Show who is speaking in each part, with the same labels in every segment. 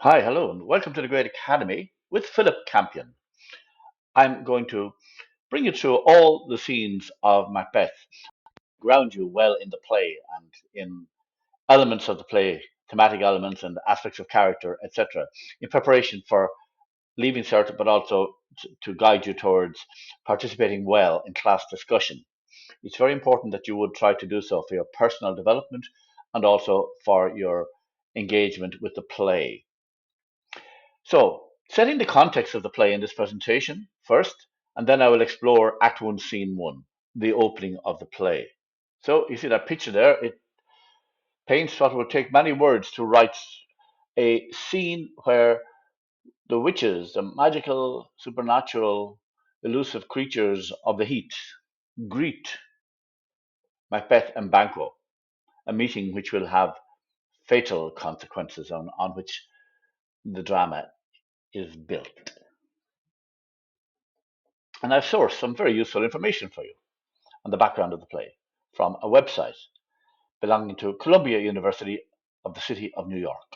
Speaker 1: Hi, hello, and welcome to the Great Academy with Philip Campion. I'm going to bring you through all the scenes of Macbeth, ground you well in the play and in elements of the play, thematic elements and aspects of character, etc., in preparation for leaving Cert, but also to guide you towards participating well in class discussion. It's very important that you would try to do so for your personal development and also for your engagement with the play. So, setting the context of the play in this presentation first, and then I will explore Act 1, Scene 1, the opening of the play. So, you see that picture there? It paints what would take many words to write a scene where the witches, the magical, supernatural, elusive creatures of the heat, greet Macbeth and Banquo, a meeting which will have fatal consequences on which the drama is built. And I've sourced some very useful information for you on the background of the play from a website belonging to Columbia University of the City of New York.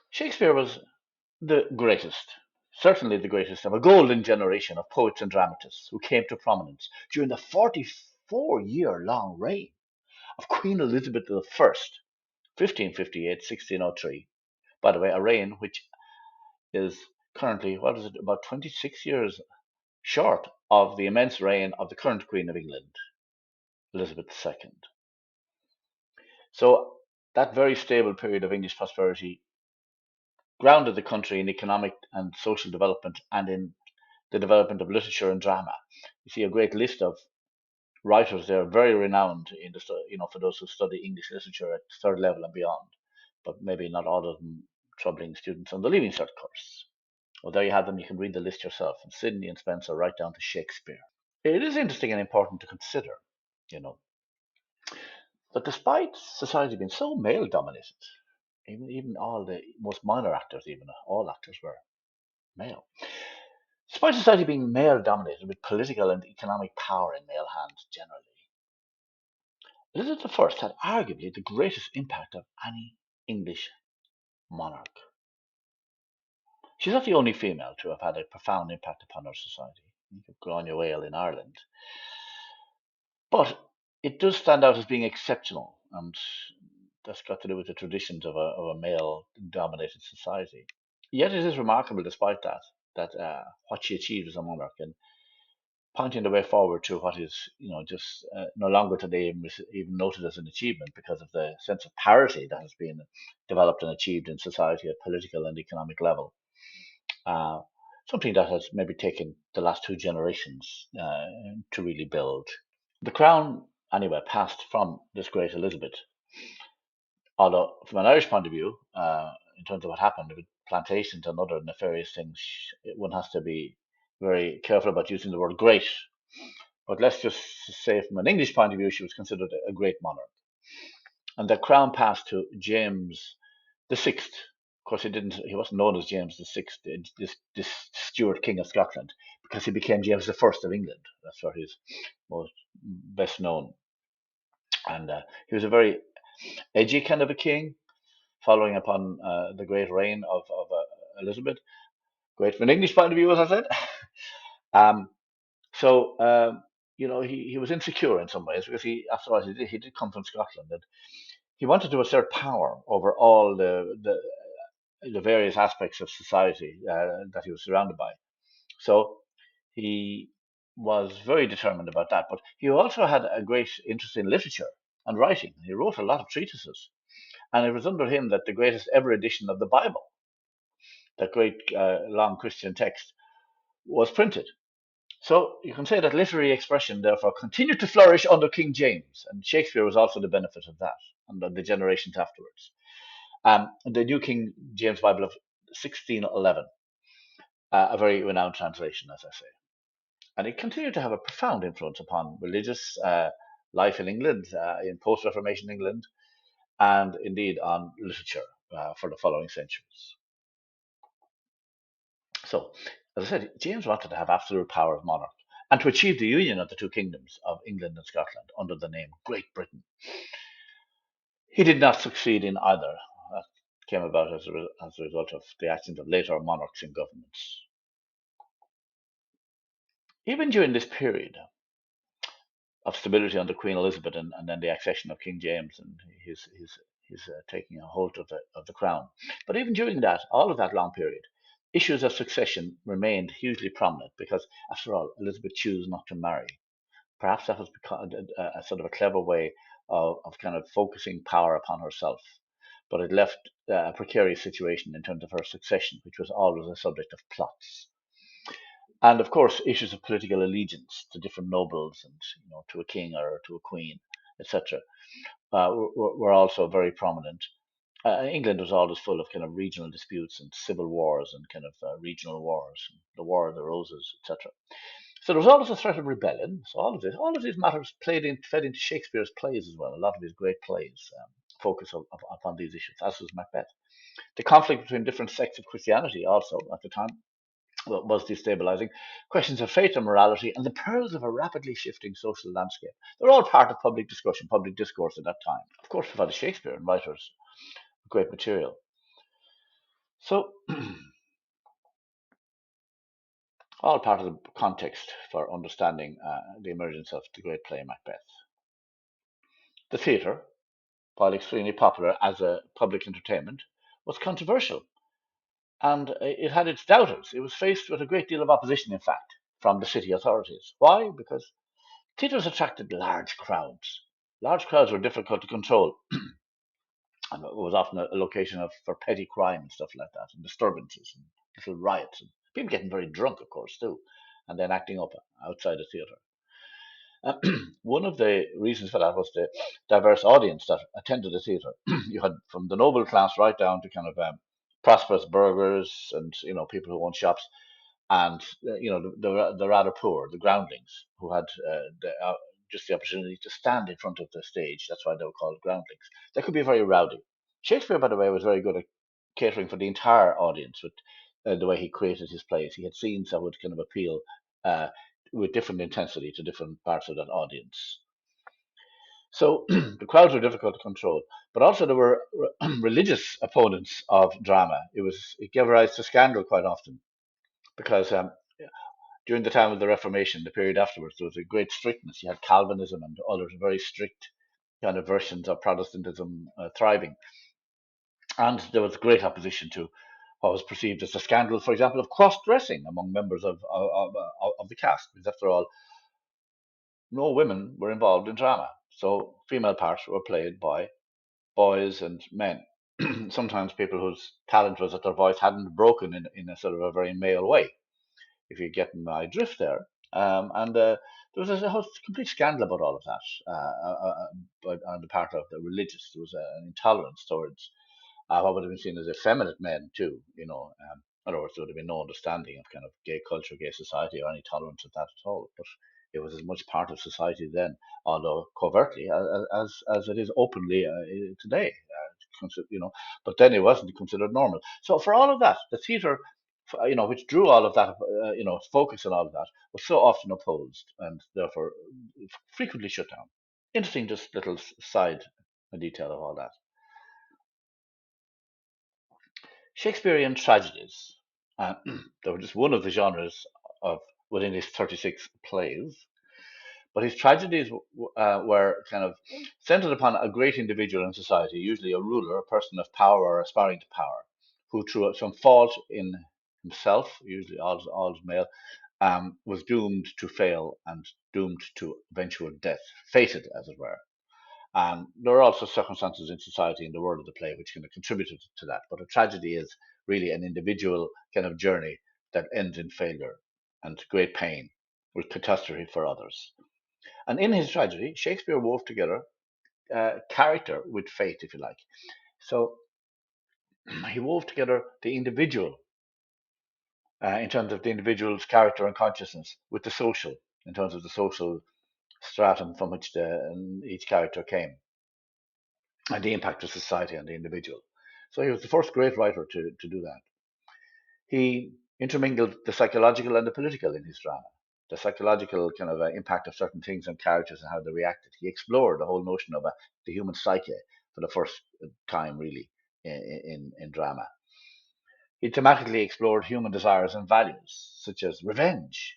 Speaker 1: Shakespeare was the greatest, certainly the greatest of a golden generation of poets and dramatists who came to prominence during the 44-year-long reign of Queen Elizabeth I, 1558-1603. By the way, a reign which is currently, what is it, about 26 years short of the immense reign of the current Queen of England, Elizabeth II. So that very stable period of English prosperity grounded the country in economic and social development and in the development of literature and drama. You see a great list of writers there, very renowned in the for those who study English literature at third level and beyond, but maybe not all of them troubling students on the Leaving Cert course. Well, there you have them. You can read the list yourself, from Sidney and Spencer right down to Shakespeare. It is interesting and important to consider, you know, that despite society being so male dominated, even all the most minor actors, even all actors were male. Despite society being male dominated with political and economic power in male hands generally, Elizabeth I had arguably the greatest impact of any English monarch. She's not the only female to have had a profound impact upon our society. You could go on your way in Ireland. But it does stand out as being exceptional, and that's got to do with the traditions of a male dominated society. Yet it is remarkable, despite that what she achieved as a monarch, and pointing the way forward to what is, just no longer today even noted as an achievement because of the sense of parity that has been developed and achieved in society at political and economic level. Uh, Something that has maybe taken the last two generations to really build. The crown, anyway, passed from this great Elizabeth, although from an Irish point of view, in terms of what happened with plantations and other nefarious things, one has to be very careful about using the word great. But let's just say, from an English point of view, she was considered a great monarch. And the crown passed to James the Sixth. Of course, he wasn't known as James the Sixth, this Stuart King of Scotland, because he became James the First of England. That's where he's most best known. And he was a very edgy kind of a king, following upon the great reign of Elizabeth. Great from an English point of view, as I said. um, so, he was insecure in some ways because after all, he did come from Scotland, and he wanted to assert power over all the various aspects of society that he was surrounded by. So he was very determined about that. But he also had a great interest in literature and writing. He wrote a lot of treatises. And it was under him that the greatest ever edition of the Bible, that great long Christian text, was printed. So you can say that literary expression, therefore, continued to flourish under King James, and Shakespeare was also the benefit of that, and the generations afterwards. The New King James Bible of 1611, a very renowned translation, as I say. And it continued to have a profound influence upon religious life in England, in post Reformation England, and indeed on literature for the following centuries. So, as I said, James wanted to have absolute power of monarch and to achieve the union of the two kingdoms of England and Scotland under the name Great Britain. He did not succeed in either. came about as a result of the actions of later monarchs and governments. Even during this period of stability under Queen Elizabeth and then the accession of King James and his taking a hold of the crown. But even during that, all of that long period, issues of succession remained hugely prominent because, after all, Elizabeth chose not to marry. Perhaps that was because a sort of a clever way of kind of focusing power upon herself. But it left a precarious situation in terms of her succession, which was always a subject of plots. And of course, issues of political allegiance to different nobles and to a king or to a queen, etc., were also very prominent. England was always full of kind of regional disputes and civil wars and kind of regional wars, the War of the Roses, etc. So there was always a threat of rebellion. So all of these matters fed into Shakespeare's plays as well. A lot of his great plays focus upon these issues, as was Macbeth. The conflict between different sects of Christianity also at the time was destabilizing. Questions of faith and morality, and the perils of a rapidly shifting social landscape. They're all part of public discussion, public discourse at that time. Of course, we've had Shakespearean writers, great material. So, all part of the context for understanding the emergence of the great play Macbeth. The theatre, while extremely popular as a public entertainment, was controversial and it had its doubters. It was faced with a great deal of opposition, in fact, from the city authorities. Why? Because theatres attracted large crowds. Large crowds were difficult to control, and it was often a location for petty crime and stuff like that, and disturbances and little riots, and people getting very drunk, of course, too, and then acting up outside the theatre. One of the reasons for that was the diverse audience that attended the theatre. You had from the noble class right down to kind of prosperous burghers and people who owned shops, and the rather poor, the groundlings, who had just the opportunity to stand in front of the stage. That's why they were called groundlings. They could be very rowdy. Shakespeare, by the way, was very good at catering for the entire audience with the way he created his plays. He had scenes that would kind of appeal uh, with different intensity to different parts of that audience. So the crowds were difficult to control, but also there were religious opponents of drama. It gave rise to scandal quite often because during the time of the Reformation, the period afterwards, there was a great strictness. You had Calvinism and other very strict kind of versions of Protestantism thriving. And there was great opposition to what was perceived as a scandal, for example, of cross dressing among members of the cast, because after all, no women were involved in drama. So female parts were played by boys and men. Sometimes people whose talent was that their voice hadn't broken in a sort of a very male way, if you get my drift there. And there was a complete scandal about all of that on the part of the religious. There was an intolerance towards what would have been seen as effeminate men too. In other words, there would have been no understanding of kind of gay culture, gay society, or any tolerance of that at all. But it was as much part of society then, although covertly, as it is openly today. But then it wasn't considered normal. So for all of that, the theatre, which drew all of that, focus on all of that, was so often opposed and therefore frequently shut down. Interesting, just little side detail of all that. Shakespearean tragedies. They were just one of the genres of within his 36 plays, but his tragedies were kind of centered upon a great individual in society, usually a ruler, a person of power or aspiring to power, who through some fault in himself, usually all male, was doomed to fail and doomed to eventual death, fated as it were. There are also circumstances in society in the world of the play which kind of contributed to that. But a tragedy is really an individual kind of journey that ends in failure and great pain with catastrophe for others. And in his tragedy, Shakespeare wove together character with fate, if you like. So he wove together the individual in terms of the individual's character and consciousness with the social, in terms of the social stratum from which each character came, and the impact of society on the individual. So he was the first great writer to do that. He intermingled the psychological and the political in his drama. The psychological kind of impact of certain things on characters and how they reacted. He explored the whole notion of the human psyche for the first time, really, in drama. He thematically explored human desires and values, such as revenge.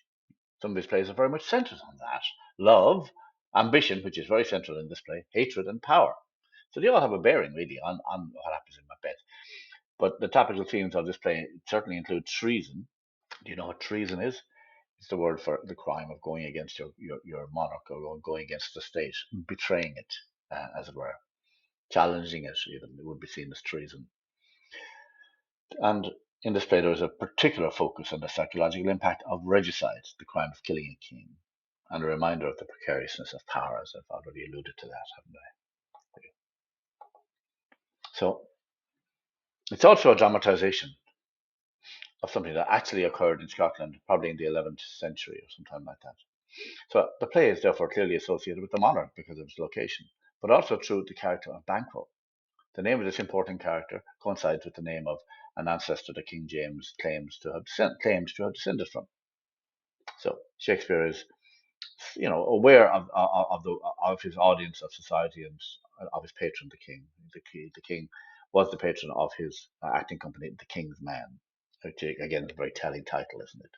Speaker 1: Some of his plays are very much centered on that. Love, ambition, which is very central in this play, hatred, and power. So they all have a bearing, really, on what happens in Macbeth. But the topical themes of this play certainly include treason. Do you know what treason is? It's the word for the crime of going against your monarch or going against the state, betraying it, as it were, challenging it, even. It would be seen as treason. And in this play, there is a particular focus on the psychological impact of regicide, the crime of killing a king, and a reminder of the precariousness of power, as I've already alluded to that, haven't I? So it's also a dramatization of something that actually occurred in Scotland, probably in the 11th century or sometime like that. So the play is therefore clearly associated with the monarch because of its location, but also through the character of Banquo. The name of this important character coincides with the name of an ancestor that King James claims to have descended from. So Shakespeare is, aware of his audience of society and of his patron, the king. The king was the patron of his acting company, The King's Man, which again is a very telling title, isn't it?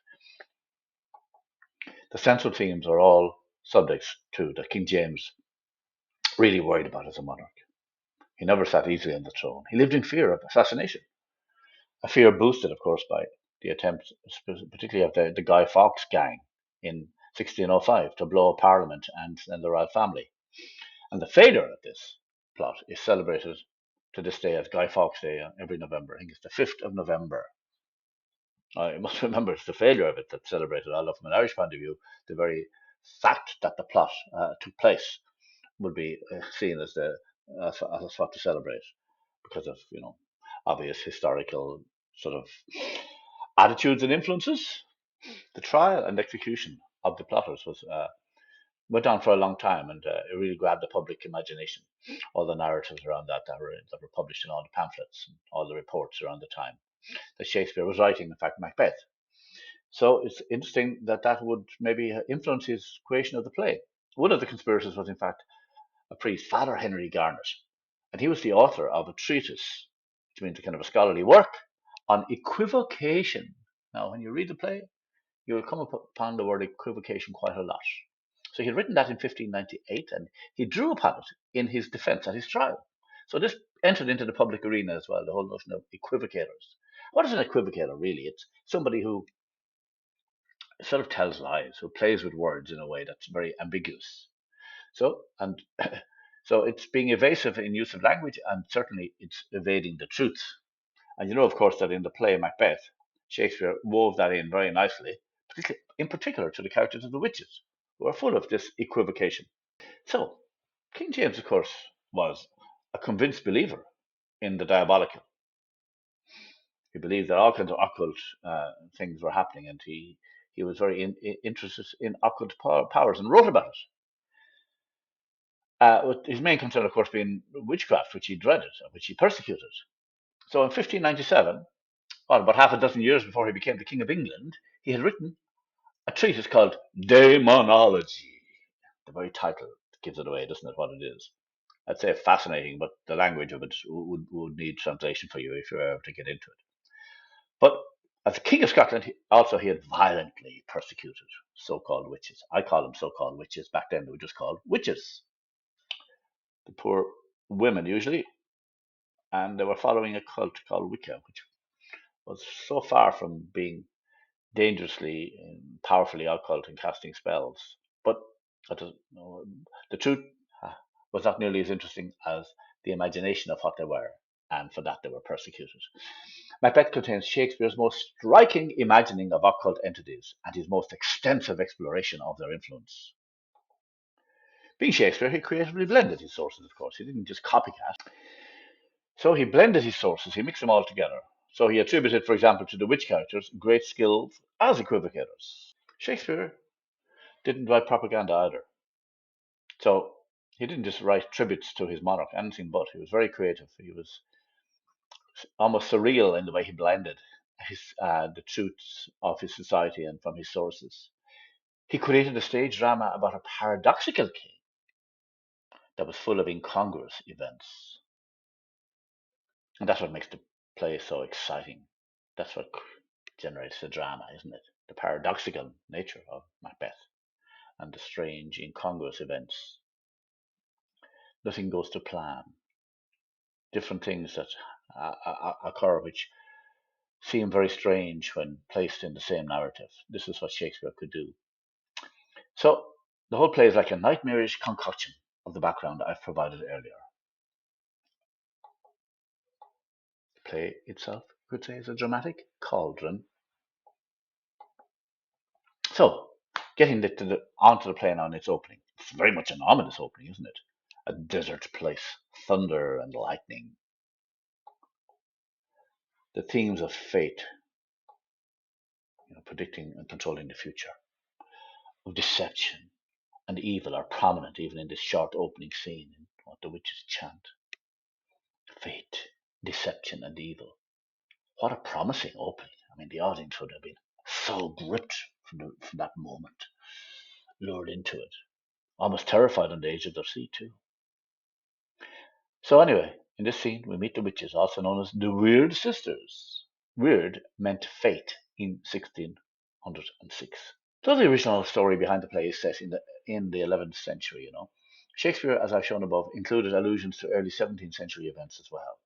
Speaker 1: The central themes are all subjects to that King James really worried about as a monarch. He never sat easily on the throne. He lived in fear of assassination, a fear boosted, of course, by the attempt, particularly of the Guy Fawkes gang in 1605 to blow up Parliament and the royal family. And the failure of this plot is celebrated to this day as Guy Fawkes Day every November. I think it's the 5th of November. You must remember it's the failure of it that's celebrated, although from an Irish point of view, the very fact that the plot took place would be seen as as a spot to celebrate because of obvious historical sort of attitudes and influences. The trial and execution of the plotters was went on for a long time, and it really grabbed the public imagination. All the narratives around that were published in all the pamphlets, and all the reports around the time that Shakespeare was writing, in fact, Macbeth. So it's interesting that that would maybe influence his creation of the play. One of the conspirators was, in fact, a priest, Father Henry Garnet, and he was the author of a treatise, which means a kind of a scholarly work on equivocation. Now, when you read the play, you will come upon the word equivocation quite a lot. So he had written that in 1598, and he drew upon it in his defense at his trial. So this entered into the public arena as well, the whole notion of equivocators. What is an equivocator, really? It's somebody who sort of tells lies, who plays with words in a way that's very ambiguous. So, and so it's being evasive in use of language, and certainly it's evading the truth. And you know, of course, that in the play Macbeth, Shakespeare wove that in very nicely, in particular to the characters of the witches, who are full of this equivocation. So, King James, of course, was a convinced believer in the diabolical. He believed that all kinds of occult things were happening, and he was very interested in occult powers and wrote about it. With his main concern, of course, being witchcraft, which he dreaded and which he persecuted. So in 1597, well, about half a dozen years before he became the King of England, he had written a treatise called Daemonology. The very title gives it away, doesn't it, what it is? I'd say fascinating, but the language of it would need translation for you if you were ever to get into it. But as King of Scotland, he had violently persecuted so-called witches. I call them so-called witches. Back then, they were just called witches. The poor women, usually, and they were following a cult called Wicca, which was so far from being dangerously and powerfully occult and casting spells. But the truth was not nearly as interesting as the imagination of what they were, and for that they were persecuted. Macbeth contains Shakespeare's most striking imagining of occult entities and his most extensive exploration of their influence. Being Shakespeare, he creatively blended his sources, of course. He didn't just copycat. So he blended his sources, he mixed them all together. So he attributed, for example, to the witch characters great skills as equivocators. Shakespeare didn't write propaganda either. So he didn't just write tributes to his monarch, anything but. He was very creative. He was almost surreal in the way he blended the truths of his society and from his sources. He created a stage drama about a paradoxical king that was full of incongruous events. And that's what makes the play so exciting. That's what generates the drama, isn't it? The paradoxical nature of Macbeth and the strange, incongruous events. Nothing goes to plan. Different things that occur which seem very strange when placed in the same narrative. This is what Shakespeare could do. So the whole play is like a nightmarish concoction of the background I've provided earlier. The play itself, you could say, is a dramatic cauldron. So, getting onto the play now in its opening. It's very much an ominous opening, isn't it? A desert place, thunder and lightning, the themes of fate, predicting and controlling the future, of deception and evil are prominent even in this short opening scene in what the witches chant. Fate, deception, and evil. What a promising opening. I mean, the audience would have been so gripped from that moment, lured into it, almost terrified on the edge of their seat, too. So, anyway, in this scene, we meet the witches, also known as the Weird Sisters. Weird meant fate in 1606. So the original story behind the play is set in the 11th century. Shakespeare, as I've shown above, included allusions to early 17th century events as well,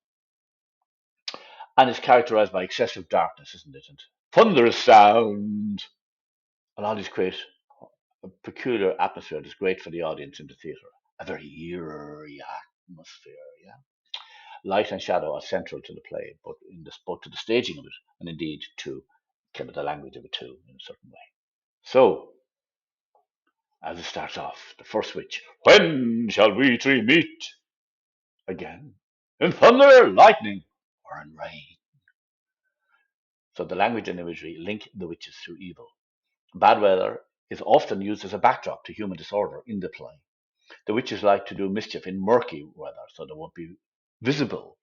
Speaker 1: and is characterized by excessive darkness, isn't it? And thunderous sound, and all these create a peculiar atmosphere that's great for the audience in the theatre. A very eerie atmosphere, yeah. Light and shadow are central to the play, both to the staging of it and indeed to kind of the language of it too, in a certain way. So as it starts off, the first witch, when shall we three meet again? In thunder, lightning, or in rain? So the language and imagery link the witches to evil. Bad weather is often used as a backdrop to human disorder in the play. The witches like to do mischief in murky weather, so they won't be visible.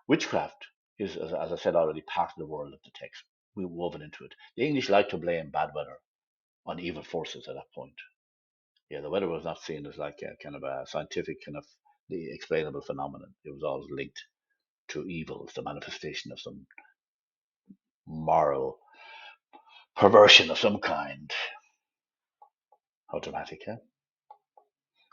Speaker 1: Witchcraft is, as I said already, part of the world of the text. We're woven into it. The English like to blame bad weather on evil forces at that point. Yeah, the weather was not seen as like a kind of a scientific kind of the explainable phenomenon. It was always linked to evil, as the manifestation of some moral perversion of some kind. How dramatic, eh?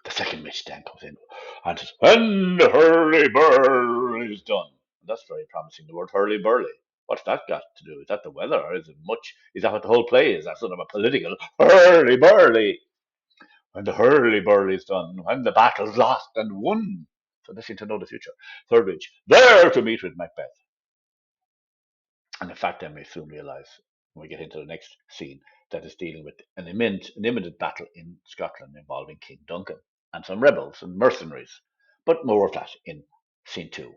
Speaker 1: The second witch then comes in and says, when the hurly-burly is done. And that's very promising, the word hurly-burly. What's that got to do? Is that the weather, or is it much? Is that what the whole play is? That sort of a political hurly-burly. When the hurly-burly is done, when the battle's lost and won. So they seem to know the future. Third witch, there to meet with Macbeth. And in fact, then we soon realize when we get into the next scene that it's dealing with an imminent battle in Scotland involving King Duncan and some rebels and mercenaries. But more of that in scene two.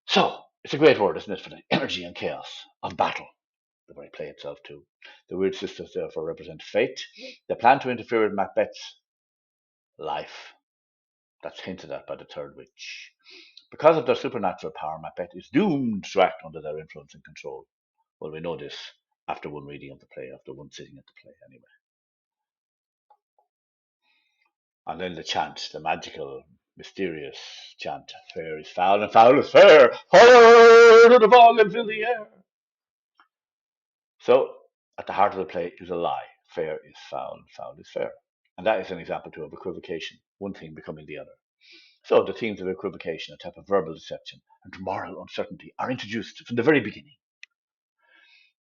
Speaker 1: So it's a great word, isn't it, for the energy and chaos of battle. The very play itself, too. The Weird Sisters, therefore, represent fate. They plan to interfere with Macbeth's life. That's hinted at by the third witch. Because of their supernatural power, Macbeth is doomed to act under their influence and control. Well, we know this after one reading of the play, after one sitting at the play, anyway. And then the chant, the magical, mysterious chant: fair is foul and foul is fair, horror to the fog and fill the air. So, at the heart of the play is a lie. Fair is foul and foul is fair. And that is an example too of equivocation, one thing becoming the other. So the themes of equivocation, a type of verbal deception, and moral uncertainty are introduced from the very beginning.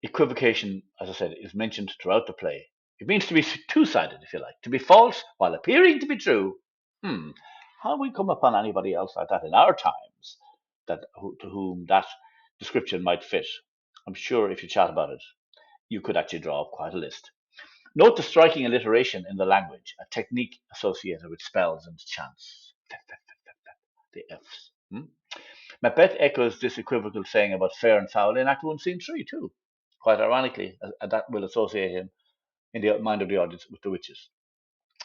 Speaker 1: Equivocation, as I said, is mentioned throughout the play. It means to be two-sided, if you like, to be false while appearing to be true. How we come upon anybody else like that in our times, to whom that description might fit? I'm sure if you chat about it, you could actually draw up quite a list. Note the striking alliteration in the language, a technique associated with spells and chants. The Fs. Macbeth echoes this equivocal saying about fair and foul in Act 1, Scene 3, too. Quite ironically, that will associate him in the mind of the audience with the witches.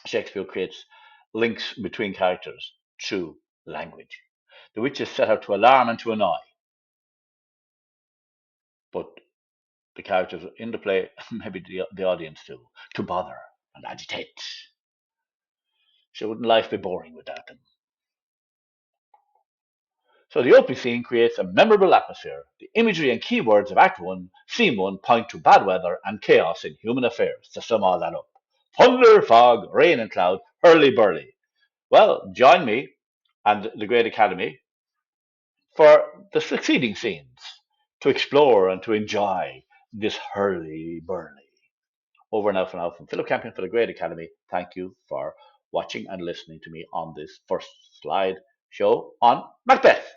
Speaker 1: Shakespeare creates links between characters through language. The witches set out to alarm and to annoy, but the characters in the play, maybe the audience too, to bother and agitate. So wouldn't life be boring without them? So the opening scene creates a memorable atmosphere. The imagery and keywords of Act 1, Scene 1 point to bad weather and chaos in human affairs, to sum all that up. Thunder, fog, rain and cloud, hurly-burly. Well, join me and the Great Academy for the succeeding scenes to explore and to enjoy this hurly-burly. Over and out for now from Philip Campion for the Great Academy. Thank you for watching and listening to me on this first slide show on Macbeth.